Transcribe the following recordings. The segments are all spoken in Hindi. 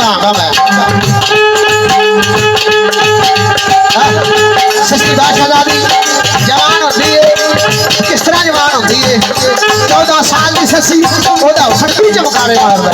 बताऊंगा मैं। सस्ती बादशाहजादी जवान होती है, किस तरह जवान होती है। 14 साल की सस्सी ओदा फटकी चमकारे मारदा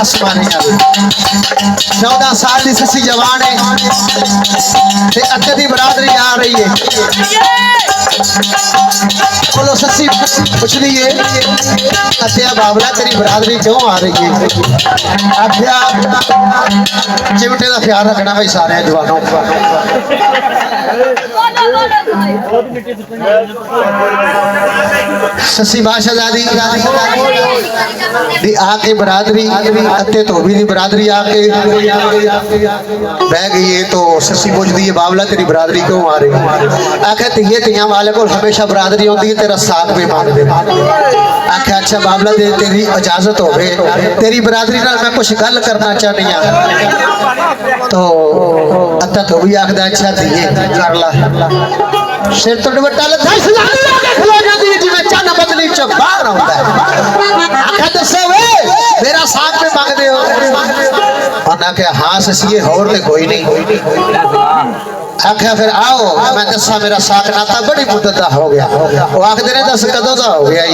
आसमानी 14 साल की ससी जवान है ते अत्ते दी बरादरी आ रही है। बोलो ससी पूछ लीए अत्या बाबला तेरी बरादरी क्यों आ रही है। आख्या चिमटे का ख्याल रखना भाई सारे जवानों। ससी बादशाहजादी आके बरादरी अत्ते धोबी दी बरादरी आके बह गई है। तो ससी पूछती है बाबला तेरी बरादरी क्यों आ रही। आखे तिये तिया वाले को हमेशा बरादरी होती है, तेरा साथ भी मांगते। आखे अच्छा बाबला दे तेरी इजाजत हो तेरी बरादरी नाल मैं कुछ गल करना चाहनी हाँ। तो अत्ता धोबी आखदा अच्छा तिये कर ला। सिर तो दुपट्टा लथा खलो जाती है जिवें चन्न बदली चो बाहर आउंदा है। आखे दसो वे मेरा साथ में मांगदे हो। उन्हें कहा हाँ ससीए होर ते कोई नहीं। आख्या फिर आओ मैं दसा मेरा साथ नाता बड़ी मुद्दत का हो गया। वो आखते ने दस कदों का हो गया।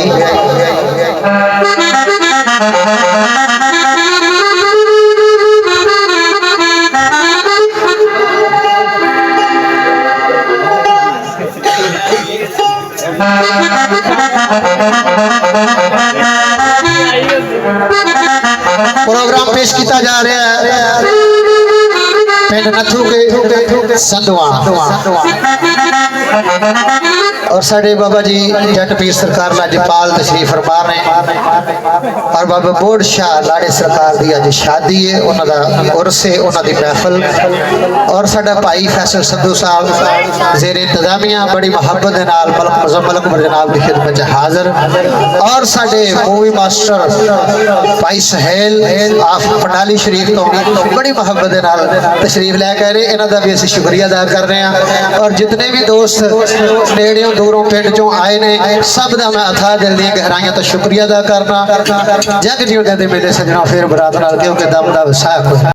प्रोग्राम पेश किया जा रहा है पिंड नथू के संधवा और साढ़े बाबा जी जट पीर सरकार लाजपाल तशरीफ फरमा रहे हैं। और बाबा बोड़ शाह लाड़े सरकार की अज शादी है, उन्होंने उर्स है, उन्होंने महफल। और साडा भाई फैसल संधू साहब जेर इंतजामिया बड़ी मुहब्बत के नाल मलक मुजम्मल अकबर जनाब की खिदमत हाजिर। और साडे मूवी मास्टर भाई सहेल आप पंडाली शरीफ तो बड़ी मुहब्बत के नाल तशरीफ लैके आए। इन्हों का भी असं शुक्रिया अदा कर रहे हैं। और जितने भी दोस्त नेड़ियों दूरों पिंड चों आए ने सब का मैं अथा दिल दी गहराइयां तो शुक्रिया अदा करना। जग जीवन दे मेरे सजना फिर बरात नाल क्योंकि दम दा वसा